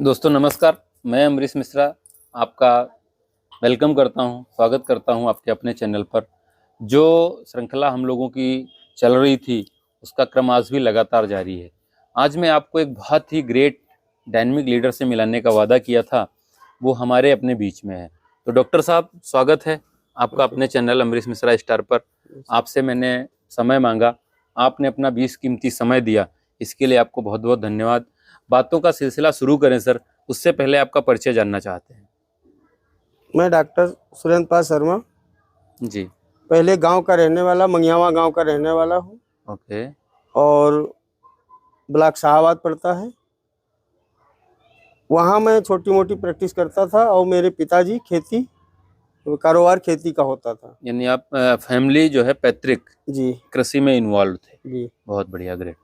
दोस्तों नमस्कार, मैं अमरीश मिश्रा आपका वेलकम करता हूं, स्वागत करता हूं आपके अपने चैनल पर। जो श्रृंखला हम लोगों की चल रही थी, उसका क्रम आज भी लगातार जारी है। आज मैं आपको एक बहुत ही ग्रेट डायनेमिक लीडर से मिलाने का वादा किया था, वो हमारे अपने बीच में है। तो डॉक्टर साहब, स्वागत है आपका अपने चैनल अमरीश मिश्रा स्टार पर। आपसे मैंने समय मांगा, आपने अपना 20 कीमती समय दिया, इसके लिए आपको बहुत बहुत धन्यवाद। बातों का सिलसिला शुरू करें सर, उससे पहले आपका परिचय जानना चाहते हैं। मैं डॉक्टर सुरेंद्र पाल शर्मा जी। पहले गांव का रहने वाला, मंगियावा गांव का रहने वाला हूं ओके। और ब्लॉक शाहाबाद पड़ता है। वहां मैं छोटी मोटी प्रैक्टिस करता था और मेरे पिताजी कारोबार खेती का होता था। यानी आप फैमिली जो है पैतृक जी कृषि में इन्वॉल्व थे। जी। बहुत बढ़िया, ग्रेट।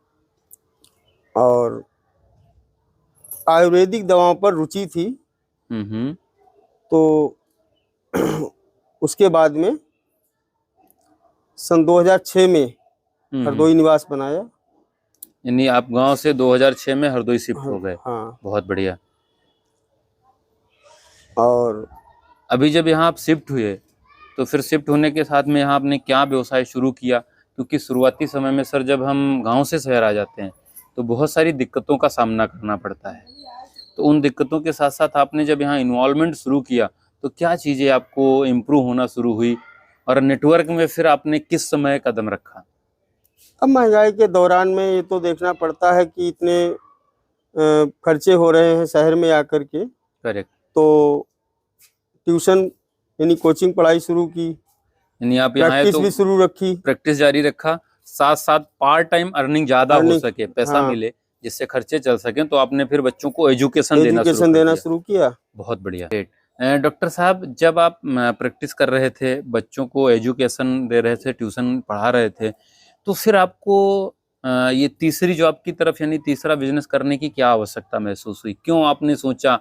और आयुर्वेदिक दवाओं पर रुचि थी। तो उसके बाद में सन 2006 में हरदोई निवास बनाया। यानी आप गांव से 2006 में हरदोई शिफ्ट हो गए। हाँ। बहुत बढ़िया। और अभी जब यहाँ आप शिफ्ट हुए, तो फिर शिफ्ट होने के साथ में यहाँ आपने क्या व्यवसाय शुरू किया? क्योंकि शुरुआती समय में सर, जब हम गांव से शहर आ जाते हैं तो बहुत सारी दिक्कतों का सामना करना पड़ता है। तो उन दिक्कतों के साथ साथ आपने जब यहाँ इन्वॉल्वमेंट शुरू किया, तो क्या चीज़ें आपको इम्प्रूव होना शुरू हुई, और नेटवर्क में फिर आपने किस समय कदम रखा? अब महंगाई के दौरान में ये तो देखना पड़ता है कि इतने खर्चे हो रहे हैं शहर में आकर के। करेक्ट। तो ट्यूशन यानी कोचिंग पढ़ाई शुरू की, यानी आप यहाँ प्रैक्टिस तो भी शुरू रखी, प्रैक्टिस जारी रखा, साथ साथ पार्ट टाइम अर्निंग ज़्यादा हो सके, पैसा हाँ, मिले, जिससे खर्चे चल सकें, तो आपने फिर बच्चों को एजुकेशन देना शुरू किया। बहुत बढ़िया। डॉक्टर साहब, जब आप प्रैक्टिस कर रहे थे, बच्चों को एजुकेशन दे रहे थे, ट्यूशन पढ़ा रहे थे, तो फिर आपको ये तीसरी जॉब की तरफ यानी तीसरा बिजनेस करने की क्या आवश्यकता महसूस हुई? क्यों आपने सोचा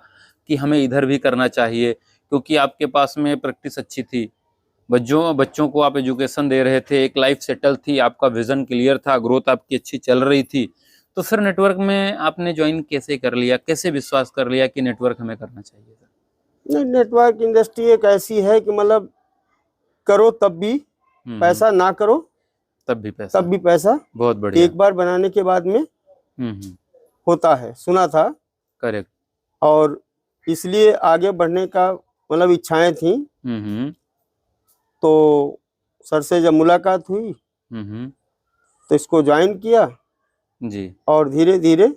कि हमें इधर भी करना चाहिए? क्योंकि आपके पास में प्रैक्टिस अच्छी थी, बच्चों को आप एजुकेशन दे रहे थे, एक लाइफ सेटल थी, आपका विजन क्लियर था, ग्रोथ आपकी अच्छी चल रही थी। तो फिर नेटवर्क में आपने ज्वाइन कैसे कर लिया? कैसे विश्वास कर लिया कि नेटवर्क हमें करना चाहिए? नहीं, नेटवर्क इंडस्ट्री एक ऐसी है कि मतलब करो तब भी पैसा, ना करो तब भी पैसा। बहुत बढ़िया। एक बार बनाने के बाद में होता है, सुना था। करेक्ट। और इसलिए आगे बढ़ने का मतलब इच्छाएं थी। तो सर से जब मुलाकात हुई तो इसको ज्वाइन किया जी, और धीरे धीरे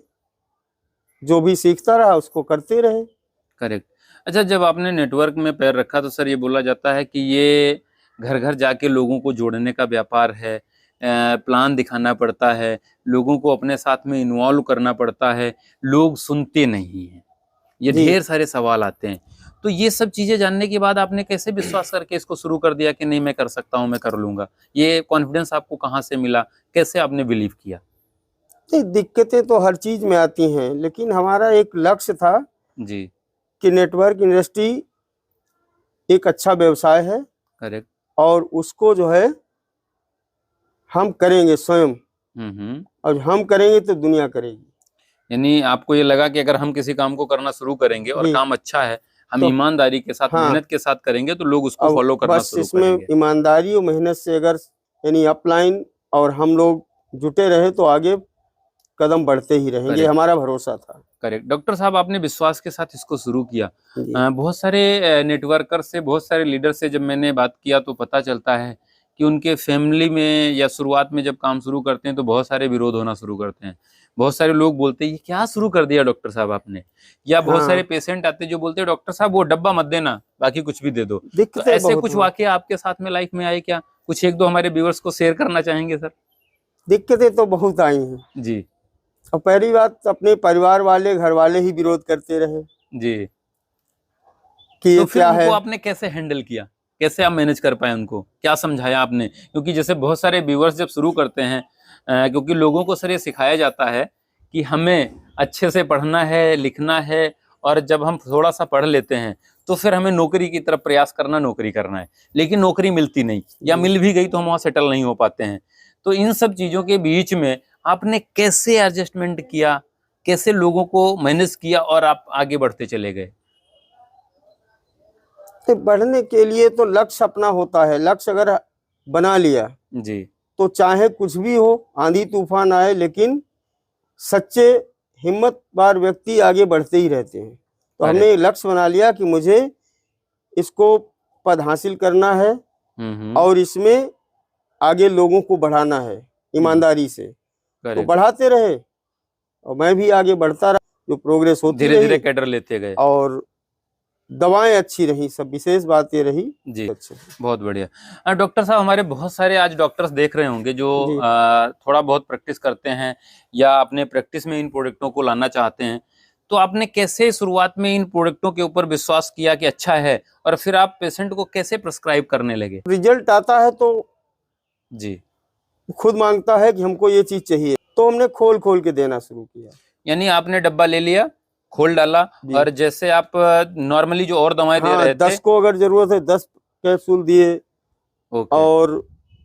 जो भी सीखता रहा उसको करते रहे। करेक्ट। अच्छा, जब आपने नेटवर्क में पैर रखा तो सर, ये बोला जाता है कि ये घर घर जाके लोगों को जोड़ने का व्यापार है, प्लान दिखाना पड़ता है, लोगों को अपने साथ में इन्वॉल्व करना पड़ता है, लोग सुनते नहीं हैं, ये ढेर सारे सवाल आते हैं। तो ये सब चीजें जानने के बाद आपने कैसे विश्वास करके इसको शुरू कर दिया कि नहीं, मैं कर सकता हूँ, मैं कर लूंगा? ये कॉन्फिडेंस आपको कहाँ से मिला? कैसे आपने बिलीव किया? दिक्कतें तो हर चीज में आती हैं, लेकिन हमारा एक लक्ष्य था जी कि नेटवर्क इंडस्ट्री एक अच्छा व्यवसाय है। करेक्ट। और उसको जो है हम करेंगे स्वयं, और हम करेंगे तो दुनिया करेगी। यानी आपको ये लगा कि अगर हम किसी काम को करना शुरू करेंगे और काम अच्छा है, हम तो ईमानदारी के साथ, मेहनत के साथ करेंगे, तो लोग उसको फॉलो करना शुरू करेंगे। इसमें ईमानदारी और मेहनत से अगर यानी अपलाइन और हम लोग जुटे रहे तो आगे कदम बढ़ते ही रहेंगे, हमारा भरोसा था। करेक्ट। डॉक्टर साहब, आपने विश्वास के साथ इसको शुरू किया। बहुत सारे नेटवर्कर से, बहुत सारे लीडर से जब मैंने बात किया तो पता चलता है कि उनके फैमिली में या शुरुआत में जब काम शुरू करते हैं तो बहुत सारे विरोध होना शुरू करते हैं। बहुत सारे लोग बोलते हैं, ये क्या शुरू कर दिया डॉक्टर साहब आपने? या बहुत सारे पेशेंट आते हैं जो बोलते हैं, डॉक्टर साहब वो डब्बा मत देना, बाकी कुछ भी दे दो। तो ऐसे कुछ वाकया आपके साथ में लाइफ में आए क्या? कुछ एक दो हमारे व्यूअर्स को शेयर करना चाहेंगे सर? दिक्कतें तो बहुत आई हैं जी। और पहली बात, अपने परिवार वाले, घर वाले ही विरोध करते रहे जी कि तो फिर उनको आपने कैसे हैंडल किया? कैसे आप मैनेज कर पाए? उनको क्या समझाया आपने? क्योंकि जैसे बहुत सारे व्यूअर्स जब शुरू करते हैं, क्योंकि लोगों को सर ये सिखाया जाता है कि हमें अच्छे से पढ़ना है, लिखना है, और जब हम थोड़ा सा पढ़ लेते हैं तो फिर हमें नौकरी की तरफ प्रयास करना, नौकरी करना है, लेकिन नौकरी मिलती नहीं, या मिल भी गई तो हम वहाँ सेटल नहीं हो पाते हैं। तो इन सब चीज़ों के बीच में आपने कैसे एडजस्टमेंट किया? कैसे लोगों को मैनेज किया और आप आगे बढ़ते चले गए? तो बढ़ने के लिए तो लक्ष्य अपना होता है। लक्ष्य अगर बना लिया जी। तो चाहे कुछ भी हो, आंधी तूफान आए, लेकिन सच्चे हिम्मतवान व्यक्ति आगे बढ़ते ही रहते हैं। तो हमने लक्ष्य बना लिया कि मुझे इसको पद हासिल करना है और इसमें आगे लोगों को बढ़ाना है ईमानदारी से। तो बढ़ाते रहे और मैं भी आगे बढ़ता रहा, जो प्रोग्रेस होती रही, धीरे-धीरे कैडर लेते गए और दवाएं अच्छी रही, सब विशेष बात ये रही। जी, बहुत बढ़िया। डॉक्टर साहब, हमारे बहुत सारे आज डॉक्टर्स देख रहे होंगे जो थोड़ा बहुत प्रैक्टिस करते हैं या अपने प्रैक्टिस में इन प्रोडक्टों को लाना चाहते हैं, तो आपने कैसे शुरुआत में इन प्रोडक्टों के ऊपर विश्वास किया कि अच्छा है, और फिर आप पेशेंट को कैसे प्रिस्क्राइब करने लगे? रिजल्ट आता है तो जी, खुद मांगता है कि हमको ये चीज चाहिए, तो हमने खोल खोल के देना शुरू किया। यानी आपने डब्बा ले लिया, खोल डाला, और जैसे आप नॉर्मली जो और दवाएं दे रहे थे, 10 को अगर जरूरत है 10 कैप्सूल दिए, और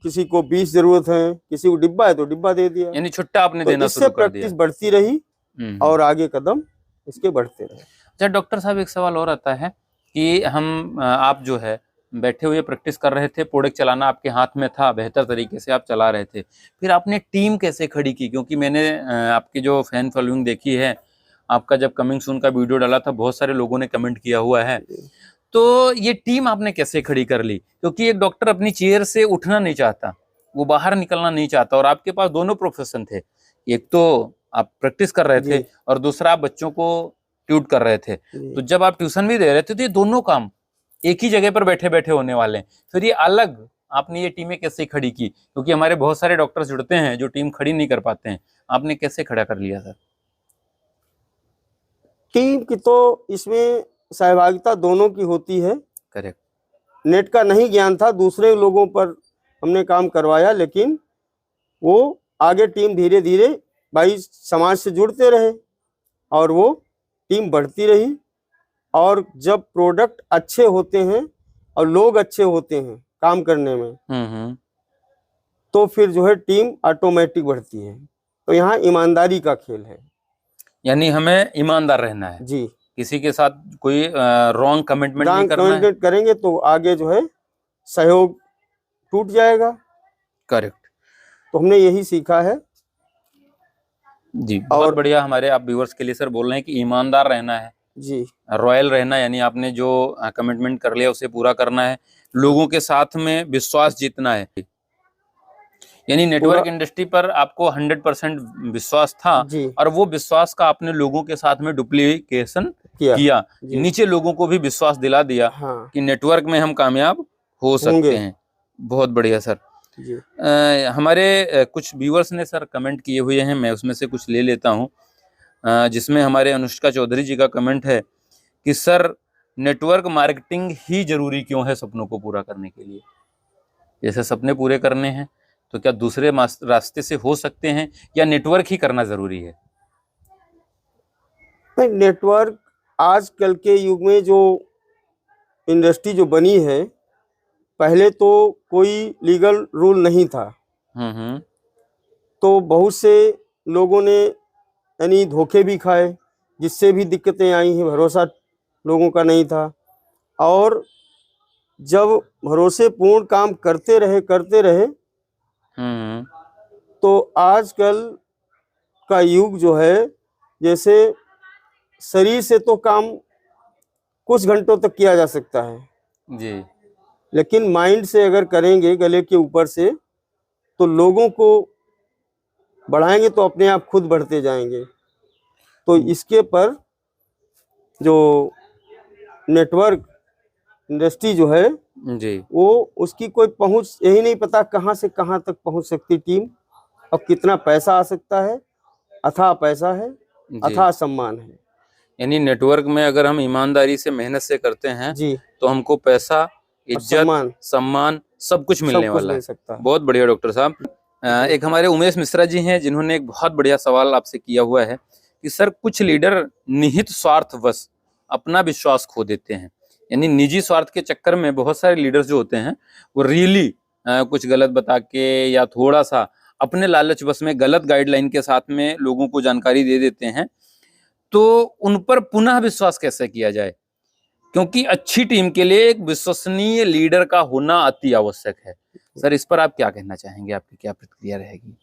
किसी को 20 जरूरत है, किसी को डिब्बा है तो डिब्बा दे दिया। यानी छुट्टा आपने देना शुरू कर दिया। प्रैक्टिस बढ़ती रही और आगे कदम इसके बढ़ते रहे। अच्छा डॉक्टर साहब, एक सवाल और आता है कि आप जो है बैठे हुए प्रैक्टिस कर रहे थे, प्रोडक्ट चलाना आपके हाथ में था, बेहतर तरीके से आप चला रहे थे, फिर आपने टीम कैसे खड़ी की? क्योंकि मैंने आपकी जो फैन फॉलोइंग देखी है, आपका जब कमिंग सून का वीडियो डाला था, बहुत सारे लोगों ने कमेंट किया हुआ है, तो ये टीम आपने कैसे खड़ी कर ली? क्योंकि एक डॉक्टर अपनी चेयर से उठना नहीं चाहता, वो बाहर निकलना नहीं चाहता, और आपके पास दोनों प्रोफेशन थे, एक तो आप प्रैक्टिस कर रहे थे और दूसरा आप बच्चों को ट्यूट कर रहे थे। तो जब आप ट्यूशन भी दे रहे थे तो ये दोनों काम एक ही जगह पर बैठे बैठे होने वाले हैं, फिर ये अलग आपने ये टीमें कैसे खड़ी की? क्योंकि हमारे बहुत सारे डॉक्टर्स जुड़ते हैं जो टीम खड़ी नहीं कर पाते हैं, आपने कैसे खड़ा कर लिया सर? टीम की तो इसमें सहभागिता दोनों की होती है। करेक्ट। नेट का नहीं ज्ञान था, दूसरे लोगों पर हमने काम करवाया, लेकिन वो आगे टीम धीरे धीरे भाई समाज से जुड़ते रहे और वो टीम बढ़ती रही। और जब प्रोडक्ट अच्छे होते हैं और लोग अच्छे होते हैं काम करने में, तो फिर जो है टीम ऑटोमेटिक बढ़ती है। तो यहाँ ईमानदारी का खेल है, यानी हमें ईमानदार रहना है जी। किसी के साथ कोई रॉन्ग कमिटमेंट नहीं करना है। करेंगे तो आगे जो है सहयोग टूट जाएगा। करेक्ट। तो हमने यही सीखा है जी। बहुत बढ़िया। हमारे आप व्यूअर्स के लिए सर बोल रहे हैं कि ईमानदार रहना है जी, रॉयल रहना, यानी आपने जो कमिटमेंट कर लिया उसे पूरा करना है, लोगों के साथ में विश्वास जीतना है। यानी नेटवर्क इंडस्ट्री पर आपको 100% विश्वास था और वो विश्वास का आपने लोगों के साथ में डुप्लीकेशन किया। नीचे लोगों को भी विश्वास दिला दिया कि नेटवर्क में हम कामयाब हो सकते हैं। बहुत बढ़िया सर। हमारे कुछ व्यूअर्स ने सर कमेंट किए हुए हैं, मैं उसमें से कुछ ले लेता हूं, जिसमें हमारे अनुष्का चौधरी जी का कमेंट है कि सर नेटवर्क मार्केटिंग ही जरूरी क्यों है सपनों को पूरा करने के लिए? जैसे सपने पूरे करने हैं तो क्या दूसरे रास्ते से हो सकते हैं या नेटवर्क ही करना जरूरी है? नेटवर्क आजकल के युग में जो इंडस्ट्री जो बनी है, पहले तो कोई लीगल रूल नहीं था, तो बहुत से लोगों ने यानी धोखे भी खाए, जिससे भी दिक्कतें आई हैं। भरोसा लोगों का नहीं था, और जब भरोसेपूर्ण काम करते रहे तो आजकल का युग जो है, जैसे शरीर से तो काम कुछ घंटों तक किया जा सकता है जी, लेकिन माइंड से अगर करेंगे गले के ऊपर से, तो लोगों को बढ़ाएंगे तो अपने आप खुद बढ़ते जाएंगे। तो इसके पर जो नेटवर्क इंडस्ट्री जो है जी, वो उसकी कोई पहुंच यही नहीं पता कहां से कहां तक पहुंच सकती टीम, और कितना पैसा आ सकता है। अथाह पैसा है, अथाह सम्मान है। यानी नेटवर्क में अगर हम ईमानदारी से मेहनत से करते हैं जी, तो हमको पैसा, इज्जत, सम्मान सब कुछ मिलने वाला है। बहुत बढ़िया डॉक्टर साहब। एक हमारे उमेश मिश्रा जी हैं जिन्होंने एक बहुत बढ़िया सवाल आपसे किया हुआ है कि सर कुछ लीडर निहित स्वार्थवश अपना विश्वास खो देते हैं, यानी निजी स्वार्थ के चक्कर में बहुत सारे लीडर्स जो होते हैं वो रियली कुछ गलत बता के या थोड़ा सा अपने लालच बस में गलत गाइडलाइन के साथ में लोगों को जानकारी दे देते हैं तो उन पर पुनः विश्वास कैसे किया जाए, क्योंकि अच्छी टीम के लिए एक विश्वसनीय लीडर का होना अति आवश्यक है। सर, इस पर आप क्या कहना चाहेंगे, आपकी क्या प्रतिक्रिया रहेगी?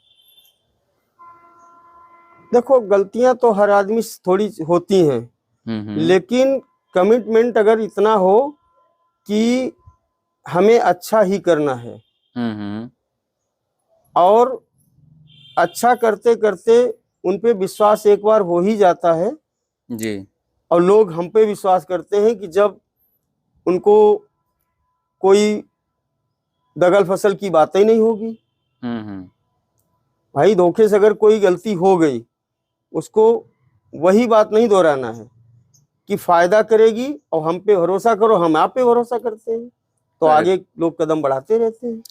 देखो, गलतियां तो हर आदमी से थोड़ी होती हैं, लेकिन कमिटमेंट अगर इतना हो कि हमें अच्छा ही करना है और अच्छा करते करते उन पे विश्वास एक बार हो ही जाता है जी, और लोग हम पे विश्वास करते हैं कि जब उनको कोई दगल फसल की बातें ही नहीं होगी। भाई, धोखे से अगर कोई गलती हो गई, उसको वही बात नहीं दोहराना है कि फायदा करेगी और हम पे भरोसा करो, हम आप पे भरोसा करते हैं, तो आगे लोग कदम बढ़ाते रहते हैं।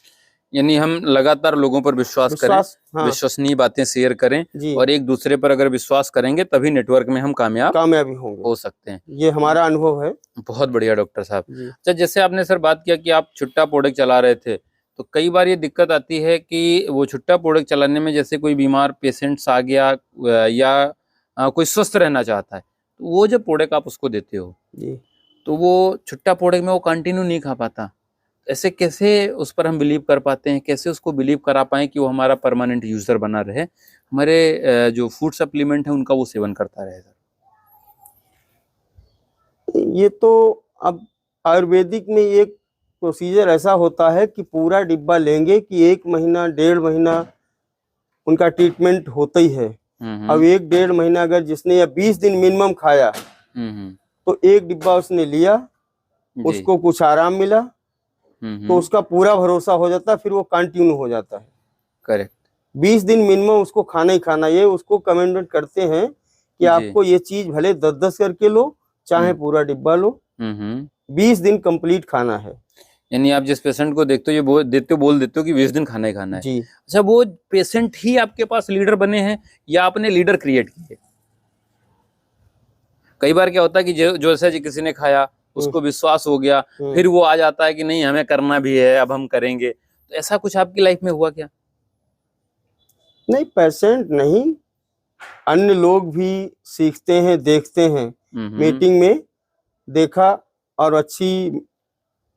यानी हम लगातार लोगों पर विश्वास करें, हाँ, विश्वसनीय बातें शेयर करें और एक दूसरे पर अगर विश्वास करेंगे तभी नेटवर्क में हम कामयाबी हो सकते हैं। ये हमारा अनुभव है। बहुत बढ़िया डॉक्टर साहब। अच्छा, जैसे आपने सर बात किया कि आप छुट्टा प्रोडक्ट चला रहे थे, तो कई बार ये दिक्कत आती है कि वो छुट्टा प्रोडक्ट चलाने में जैसे कोई बीमार पेशेंट्स आ गया या कोई स्वस्थ रहना चाहता है, तो वो जब प्रोडक्ट आप उसको देते हो तो वो छुट्टा प्रोडक्ट में वो कंटिन्यू नहीं खा पाता, ऐसे कैसे उस पर हम बिलीव कर पाते हैं, कैसे उसको बिलीव करा पाए कि वो हमारा परमानेंट यूजर बना रहे, हमारे जो फूड सप्लीमेंट है उनका वो सेवन करता रहे? सर, ये तो अब आयुर्वेदिक में एक प्रोसीजर ऐसा होता है कि पूरा डिब्बा लेंगे कि 1 महीना 1.5 महीना उनका ट्रीटमेंट होता ही है। अब 1-1.5 महीना अगर जिसने या 20 दिन मिनिमम खाया तो 1 डिब्बा उसने लिया, उसको कुछ आराम मिला, तो उसका पूरा भरोसा हो जाता है, फिर वो कंटिन्यू हो जाता है। करेक्ट। 20 दिन मिनिमम उसको खाना ही खाना। ये उसको कमेंट करते हैं कि आपको ये चीज भले 10-10 करके लो, चाहे पूरा डिब्बा लो, 20 दिन कंप्लीट खाना है। यानी आप जिस पेशेंट को देखते हो, ये बोल देते हो कि 20 दिन खाना ही खाना है जी। अच्छा, वो पेशेंट ही आपके पास लीडर बने हैं या आपने लीडर क्रिएट किए? कई बार क्या होता है कि जो ऐसा किसी ने खाया, उसको विश्वास हो गया, फिर वो आ जाता है कि नहीं हमें करना भी है, अब हम करेंगे, तो ऐसा कुछ आपकी लाइफ में हुआ क्या? नहीं, पेशेंट नहीं, अन्य लोग भी सीखते हैं, देखते हैं। मीटिंग में देखा और अच्छी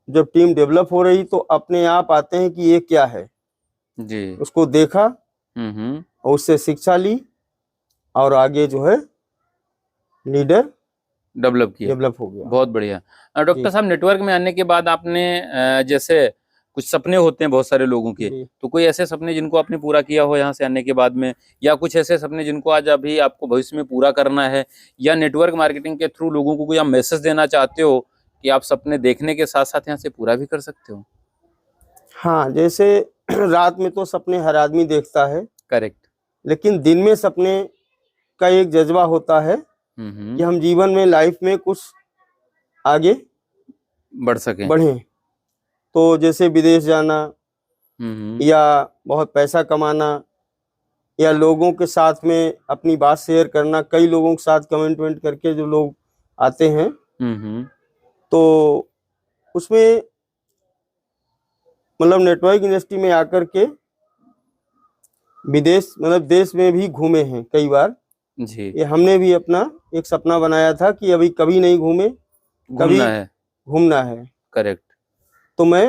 जब टीम डेवलप हो रही तो अपने आप आते हैं कि ये क्या है जी, उसको देखा और उससे शिक्षा ली और आगे जो है लीडर डेवलप हो गया। बहुत बढ़िया। डॉक्टर साहब, नेटवर्क में आने के बाद आपने जैसे कुछ सपने होते हैं बहुत सारे लोगों के, तो कोई ऐसे सपने जिनको आपने पूरा किया हो यहाँ से आने के बाद में, या कुछ ऐसे सपने जिनको आज अभी आपको भविष्य में पूरा करना है, या नेटवर्क मार्केटिंग के थ्रू लोगों को कोई आप मैसेज देना चाहते हो कि आप सपने देखने के साथ साथ यहाँ से पूरा भी कर सकते हो? हाँ, जैसे रात में तो सपने हर आदमी देखता है, करेक्ट, लेकिन दिन में सपने का एक जज्बा होता है कि हम जीवन में लाइफ में कुछ आगे बढ़े। तो जैसे विदेश जाना या बहुत पैसा कमाना या लोगों के साथ में अपनी बात शेयर करना। कई लोगों के साथ कमेंटमेंट करके जो लोग आते हैं तो उसमें मतलब नेटवर्क इंडस्ट्री में आकर के विदेश मतलब देश में भी घूमे हैं कई बार जी। ये हमने भी अपना एक सपना बनाया था कि अभी कभी नहीं घूमे, कभी घूमना है। करेक्ट। तो मैं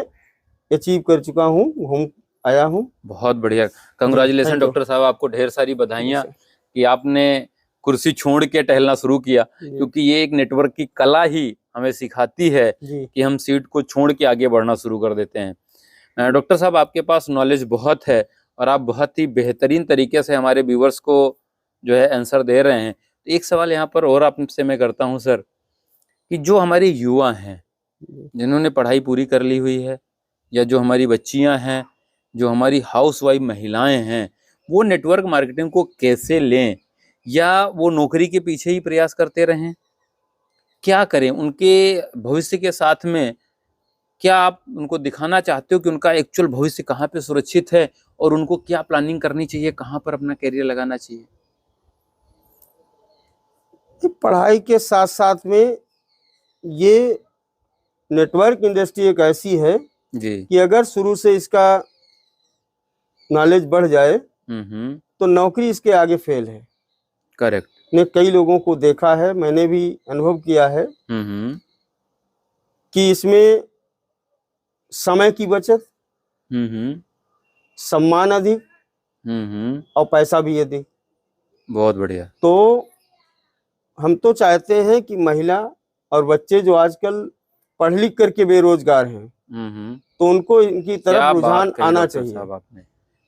अचीव कर चुका हूँ, घूम आया हूँ। बहुत बढ़िया, कंग्रेचुलेशन डॉक्टर साहब, आपको ढेर सारी बधाइयाँ कि आपने कुर्सी छोड़ के टहलना शुरू किया, क्योंकि ये एक नेटवर्क की कला ही हमें सिखाती है कि हम सीट को छोड़ के आगे बढ़ना शुरू कर देते हैं। डॉक्टर साहब, आपके पास नॉलेज बहुत है और आप बहुत ही बेहतरीन तरीके से हमारे व्यूवर्स को जो है आंसर दे रहे हैं। तो एक सवाल यहाँ पर और आपसे मैं करता हूँ सर, कि जो हमारे युवा हैं जिन्होंने पढ़ाई पूरी कर ली हुई है, या जो हमारी बच्चियां हैं, जो हमारी हाउसवाइफ महिलाएं हैं, वो नेटवर्क मार्केटिंग को कैसे लें, या वो नौकरी के पीछे ही प्रयास करते रहें? क्या करें उनके भविष्य के साथ में? क्या आप उनको दिखाना चाहते हो कि उनका एक्चुअल भविष्य कहाँ पे सुरक्षित है और उनको क्या प्लानिंग करनी चाहिए, कहाँ पर अपना करियर लगाना चाहिए? पढ़ाई के साथ साथ में ये नेटवर्क इंडस्ट्री एक ऐसी है जी कि अगर शुरू से इसका नॉलेज बढ़ जाए तो नौकरी इसके आगे फेल है। करेक्ट। ने कई लोगों को देखा है, मैंने भी अनुभव किया है कि इसमें समय की बचत, सम्मान अधिक और पैसा भी अधिक। बहुत बढ़िया। तो हम तो चाहते हैं कि महिला और बच्चे जो आजकल पढ़ लिख करके बेरोजगार हैं, तो उनको इनकी तरफ रुझान आना चाहिए। साहब आपने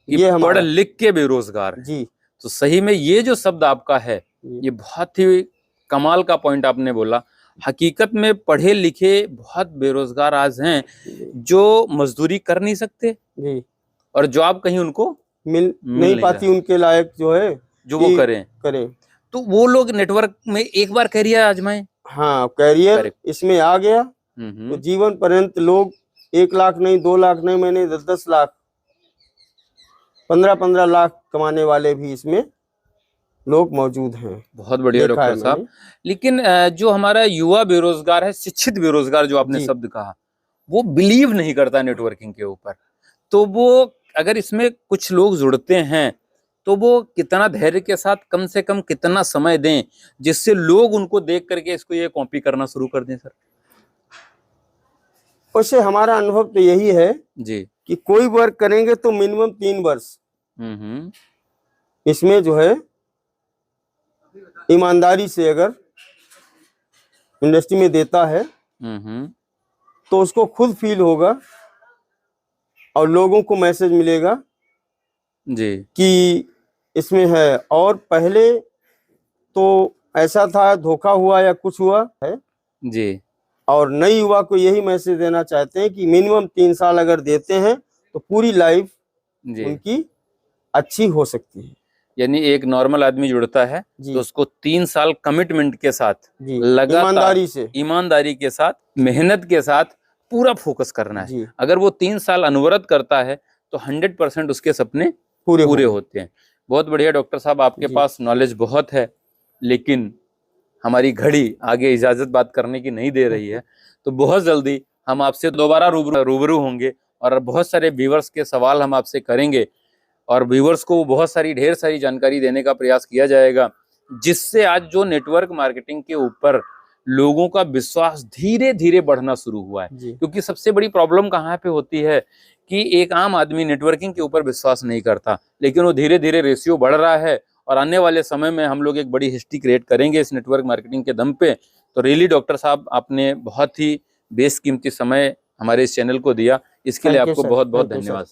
ये पढ़ लिख के बेरोजगार है। जी, तो सही में ये जो शब्द आपका है, ये बहुत ही कमाल का पॉइंट आपने बोला। हकीकत में पढ़े लिखे बहुत बेरोजगार आज हैं जो मजदूरी कर नहीं सकते जी, और जॉब कहीं उनको मिल नहीं पाती उनके लायक जो है जो वो करें। तो वो लोग नेटवर्क में एक बार कैरियर आजमाएं। हाँ, कैरियर इसमें आ गया तो जीवन पर्यंत लोग 1 लाख नहीं, 2 लाख नहीं, मैंने 10-10 लाख, 15-15 लाख कमाने वाले भी इसमें लोग मौजूद हैं। बहुत बढ़िया डॉक्टर साहब। लेकिन जो हमारा युवा बेरोजगार है, शिक्षित बेरोजगार जो आपने शब्द कहा, वो बिलीव नहीं करता नेटवर्किंग के ऊपर। तो वो अगर इसमें कुछ लोग जुड़ते हैं तो वो कितना धैर्य के साथ, कम से कम कितना समय दें जिससे लोग उनको देख करके इसको ये कॉपी करना शुरू कर दें सर? वैसे हमारा अनुभव तो यही है जी कि कोई वर्क करेंगे तो मिनिमम 3 वर्ष इसमें जो है ईमानदारी से अगर इंडस्ट्री में देता है तो उसको खुद फील होगा और लोगों को मैसेज मिलेगा जी कि इसमें है। और पहले तो ऐसा था, धोखा हुआ या कुछ हुआ है जी। और नई युवा को यही मैसेज देना चाहते हैं कि मिनिमम 3 साल अगर देते हैं तो पूरी लाइफ उनकी अच्छी हो सकती है। यानी एक नॉर्मल आदमी जुड़ता है तो उसको 3 साल कमिटमेंट के साथ, लगातार ईमानदारी के साथ, मेहनत के साथ पूरा फोकस करना है। अगर वो 3 साल अनवरत करता है तो 100% उसके सपने पूरे होते हैं। बहुत बढ़िया डॉक्टर साहब, आपके पास नॉलेज बहुत है, लेकिन हमारी घड़ी आगे इजाजत बात करने की नहीं दे रही है। तो बहुत जल्दी हम आपसे दोबारा रूबरू होंगे और बहुत सारे व्यूअर्स के सवाल हम आपसे करेंगे और व्यूअर्स को बहुत सारी ढेर सारी जानकारी देने का प्रयास किया जाएगा, जिससे आज जो नेटवर्क मार्केटिंग के ऊपर लोगों का विश्वास धीरे धीरे बढ़ना शुरू हुआ है। क्योंकि सबसे बड़ी प्रॉब्लम कहाँ पे होती है कि एक आम आदमी नेटवर्किंग के ऊपर विश्वास नहीं करता, लेकिन वो धीरे धीरे रेशियो बढ़ रहा है और आने वाले समय में हम लोग एक बड़ी हिस्ट्री क्रिएट करेंगे इस नेटवर्क मार्केटिंग के दम पे। तो रियली डॉक्टर साहब, आपने बहुत ही बेशकीमती समय हमारे इस चैनल को दिया, इसके लिए आपको बहुत बहुत धन्यवाद।